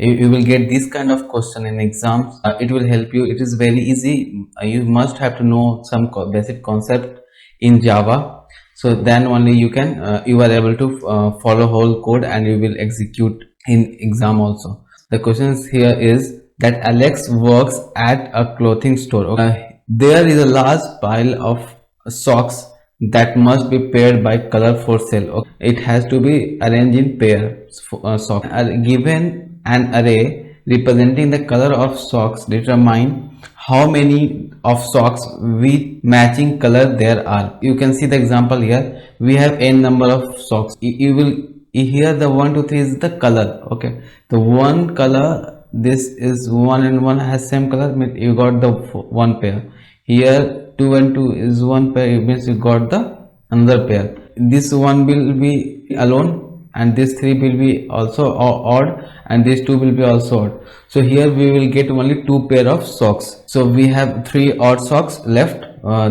You will get this kind of question in exams. It will help you. It is very easy. You must have to know some basic concept in Java, so then only you are able to follow whole code and you will execute in exam also. The questions here is that Alex works at a clothing store. Okay. There is a large pile of socks that must be paired by color for sale. Okay. It has to be arranged in pairs. Socks are given an array representing the color of socks. Determine how many of socks with matching color there are. You can see the example here. We have n number of socks. You will here the 1 2 3 is the color. Okay, the one color, this is 1 and 1 has same color, means you got the one pair. Here 2 and 2 is one pair, it means you got the another pair. This one will be alone and this 3 will be also odd and this 2 will be also odd. So here we will get only 2 pair of socks. So we have 3 odd socks left,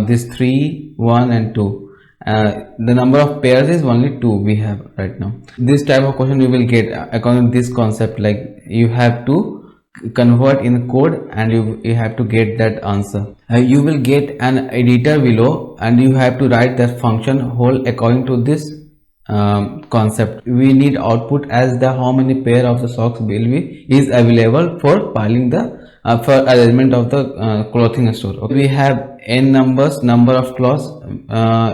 this 3 1 and 2. The number of pairs is only 2 we have right now. This type of question you will get according to this concept, like you have to convert in code and you have to get that answer. You will get an editor below and you have to write that function whole according to this concept. We need output as the how many pair of the socks will be is available for piling the for arrangement of the clothing store. Okay. We have n number of clothes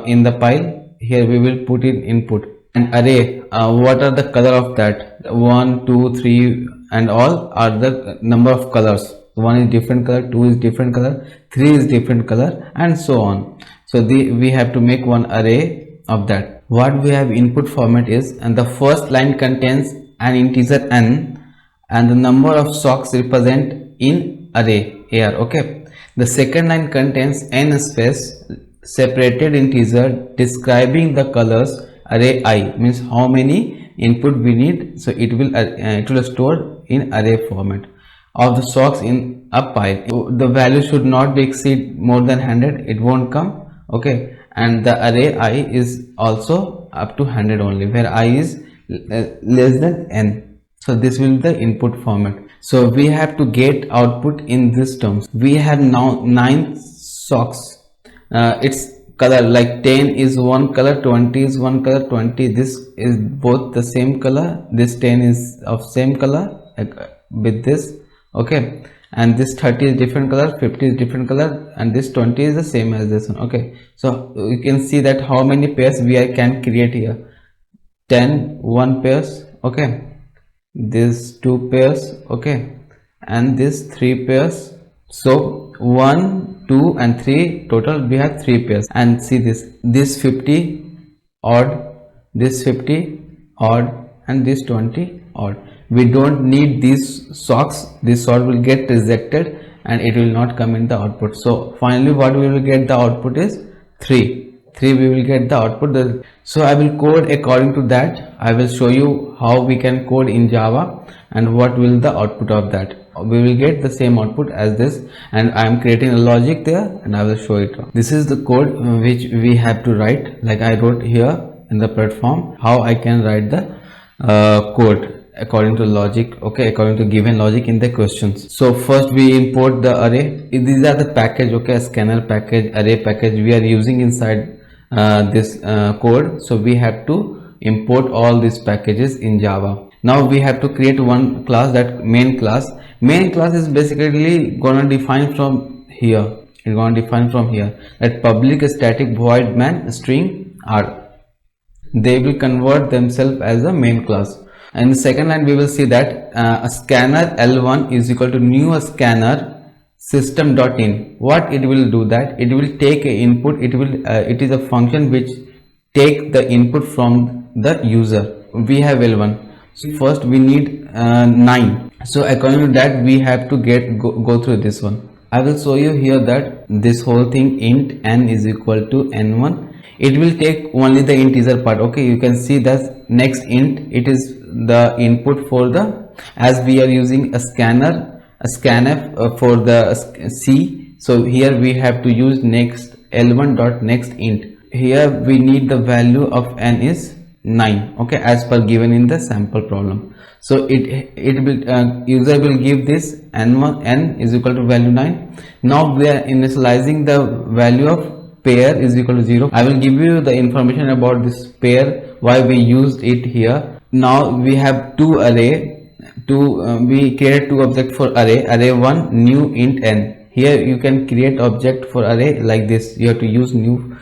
in the pile. Here we will put in input and array. What are the color of that? 1 2 3 and all are the number of colors. 1 is different color, 2 is different color, 3 is different color, and so on. So we have to make one array of that. What we have input format is, and the first line contains an integer n and the number of socks represent in array here. Okay, the second line contains n space separated integer describing the colors. Array I means how many input we need, so it will store in array format of the socks in a pile. The value should not be exceed more than 100, it won't come. Okay, and the array I is also up to 100 only, where I is less than n. So this will be the input format. So we have to get output in this terms. We have now 9 socks. Its color, like 10 is one color, 20 is one color, 20 this is both the same color, this 10 is of same color with this. Okay, and this 30 is different color, 50 is different color, and this 20 is the same as this one. Okay, so you can see that how many pairs we can create here. 10 1 pairs. Okay, this 2 pairs. Okay, and this 3 pairs. So 1 2 and 3 total we have 3 pairs. And see this 50 odd, this 50 odd, and this 20 odd. We don't need these socks. This sort will get rejected and it will not come in the output. So finally what we will get the output is 3 we will get the output. So I will code according to that. I will show you how we can code in Java and what will the output of that. We will get the same output as this, and I am creating a logic there and I will show it. This is the code which we have to write, like I wrote here in the platform how I can write the code according to logic. Okay, according to given logic in the questions. So first we import the array. These are the package. Okay, scanner package, array package we are using inside this code. So we have to import all these packages in Java. Now we have to create one class, that main class. Main class is basically gonna define from here. It's gonna define from here that public static void main string r. They will convert themselves as a main class. And the second line we will see that a scanner L1 is equal to new scanner system.in. What it will do, that it will take a input. It is a function which take the input from the user. We have L1. So first we need 9. So according to that we have to go through this one. I will show you here that this whole thing int n is equal to n1. It will take only the integer part. Okay, you can see that next int, it is the input for the, as we are using a scanner, a scanf for the C. So here we have to use next L1 dot next int. Here we need the value of n is 9. Okay, as per given in the sample problem. So it will user will give this n1 n is equal to value 9. Now we are initializing the value of pair is equal to 0. I will give you the information about this pair, why we used it here. Now we have two array, we create two object for array 1 new int n. Here you can create object for array like this. You have to use new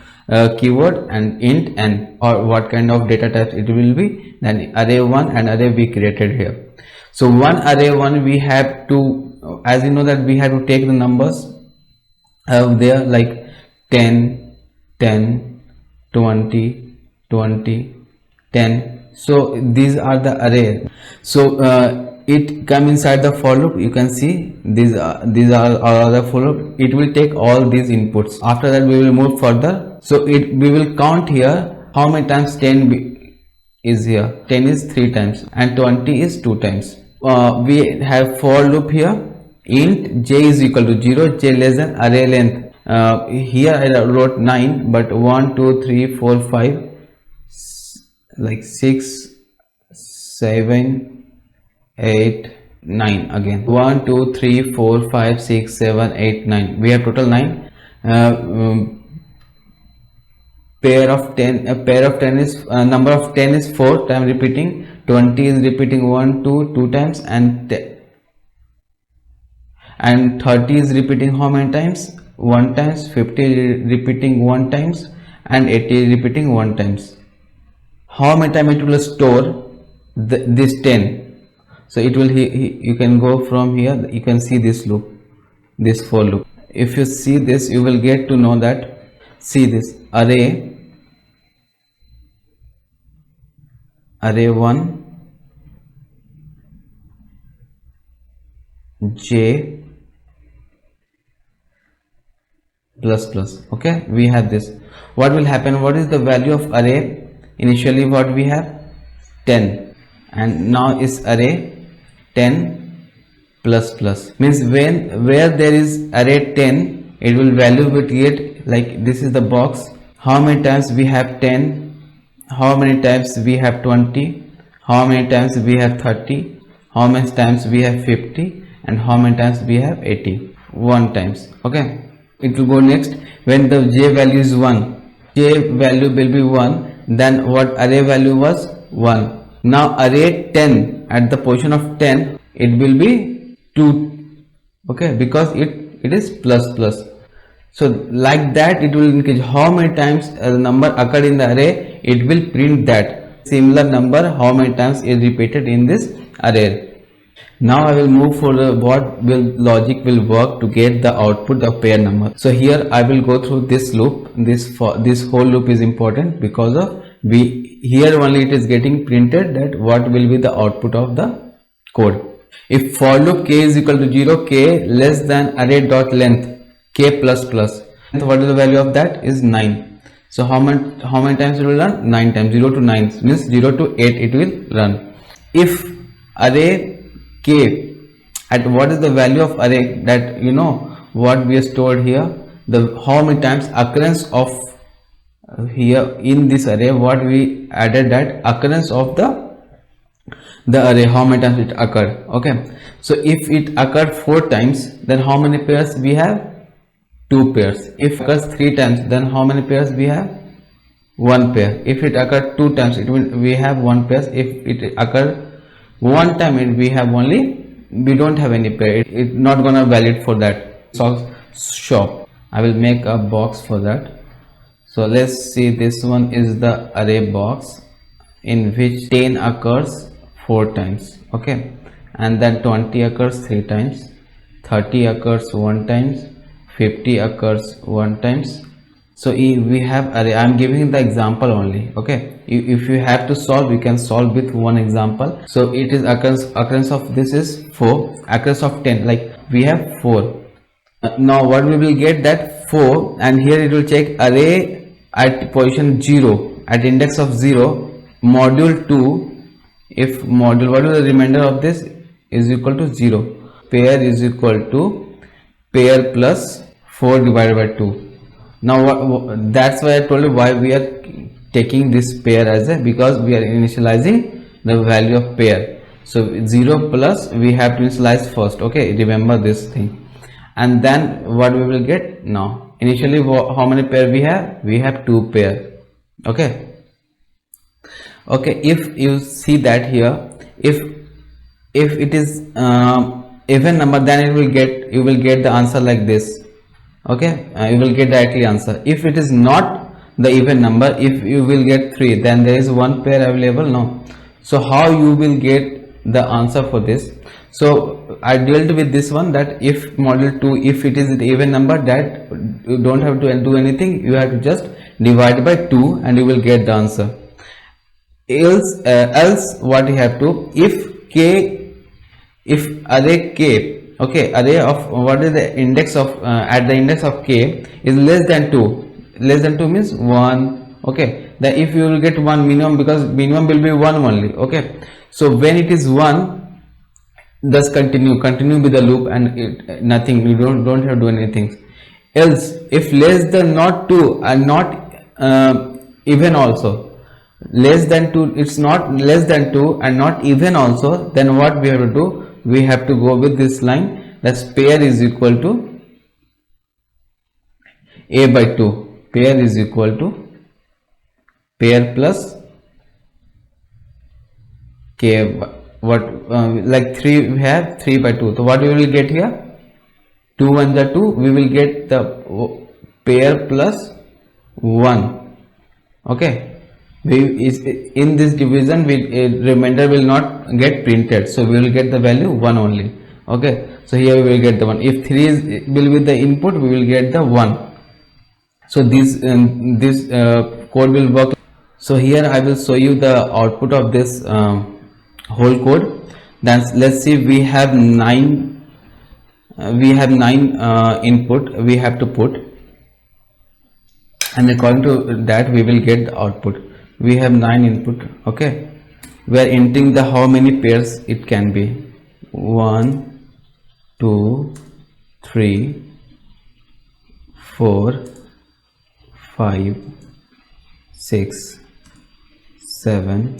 keyword and int n, or what kind of data types it will be, then array 1 and array we created here. So one array 1 we have to, as you know that we have to take the numbers there like 10 10 20 20 10. So these are the array. So it come inside the for loop. You can see these are all the for loop. It will take all these inputs. After that we will move further. So we will count here how many times 10 is here. 10 is 3 times and 20 is 2 times. We have for loop here. Int j is equal to 0, j less than array length. Here I wrote 9, but 1 2 3 4 5 like 6 7 8 9 again. 1 2 3 4 5 6 7 8 9. We have total 9. Pair of 10 is number of 10 is 4 time repeating, 20 is repeating 1 2 times, and 30 is repeating how many times? 1 times. 50 is repeating 1 times, and 80 is repeating 1 times. How many times it will store this 10? So it will, you can go from here, you can see this loop, this for loop. If you see this, you will get to know that, see this array 1 j plus plus. Okay, we have this. What will happen? What is the value of array? Initially what we have 10, and now is array 10 plus plus, means where there is array 10, it will value will create like this is the box. How many times we have 10, how many times we have 20, how many times we have 30, how many times we have 50, and how many times we have 80. 1 times. Okay, it will go next. When the j value is 1, j value will be 1, then what array value was 1. Now array 10, at the position of 10, it will be 2. Okay, because it is plus plus. So like that it will increase. How many times the number occurred in the array, it will print that similar number how many times is repeated in this array. Now I will move for the what will logic will work to get the output of pair number. So here I will go through this loop. This whole loop is important because of here only it is getting printed that what will be the output of the code. If for loop k is equal to 0, k less than array dot length k plus plus, what is the value of that is 9. So how many times it will run? 9 times. 0 to 9 means 0 to 8 it will run. If array k, at what is the value of array, that you know what we have stored here, the how many times occurrence of here in this array, what we added, that occurrence of the array, how many times it occurred. Okay, so if it occurred 4 times, then how many pairs we have? 2 pairs. If it occurs 3 times, then how many pairs we have? 1 pair. If it occurred 2 times, it will we have 1 pair. If it occurred 1 time, we have we don't have any pair. It not gonna valid for that. So shop, I will make a box for that. So let's see, this one is the array box in which 10 occurs 4 times. Okay, and then 20 occurs 3 times, 30 occurs 1 times, 50 occurs 1 times. So we have array. I am giving the example only. Okay, if you have to solve, you can solve with one example. So it is occurrence of this is 4, occurrence of 10, like we have 4. Now what we will get, that 4, and here it will check array at position 0, at index of 0, module 2. If module, what is the remainder of this, is equal to 0. Pair is equal to pair plus 4 divided by 2. Now that's why I told you why we are taking this pair as a, because we are initializing the value of pair. So 0 plus we have to initialize first. Okay, remember this thing. And then what we will get now, initially how many pair we have? We have 2 pair. Okay, if you see that here, if it is even number, then you will get the answer like this. Okay, you will get directly answer. If it is not the even number, if you will get 3, then there is 1 pair available. No, so how you will get the answer for this? So I dealt with this one, that if model 2, if it is the even number, that you don't have to do anything, you have to just divide by 2 and you will get the answer. Else what you have to, if array k, okay, array of what is the index of at the index of k is less than 2 means 1. Okay, then if you will get 1 minimum, because minimum will be 1 only. Okay, so when it is 1, thus continue with the loop, and nothing, you don't have to do anything. Else if less than not 2 and not even also, less than 2, it's not less than 2 and not even also, then what we have to do? We have to go with this line, that's pair is equal to a by 2. Pair is equal to pair plus k. What like 3, we have 3 by 2. So what we will get here? 2 and the 2, we will get the pair plus 1. Okay, in this division remainder will not get printed, so we will get the value 1 only. Okay, so here we will get the 1. If 3 is will be the input, we will get the 1. So this code will work. So here I will show you the output of this whole code. Then let's see, we have 9 input we have to put, and according to that we will get the output. We have 9 input. Okay, we are entering the how many pairs it can be. 1 2 3 4 5 6 7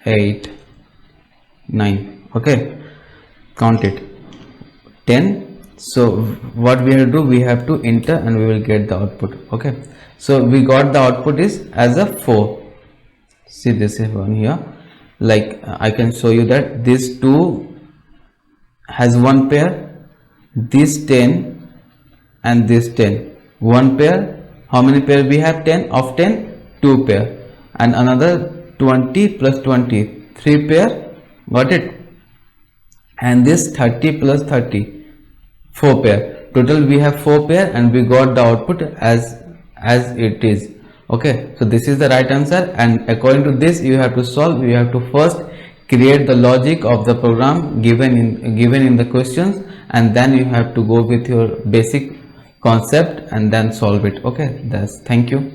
8 9. Okay, count it, 10. So what we have to do, we have to enter and we will get the output. Okay, so we got the output is as a 4. See, this is one here. Like I can show you that this 2 has 1 pair, this 10 and this 10, 1 pair. How many pair we have? 10. Of 10, 2 pair, and another 20 plus 20, 3 pair. Got it? And this 30 plus 30, 4 pair. Total we have 4 pair, and we got the output as it is. Okay, so this is the right answer, and according to this you have to solve. You have to first create the logic of the program given in the questions, and then you have to go with your basic concept and then solve it. Okay, thank you.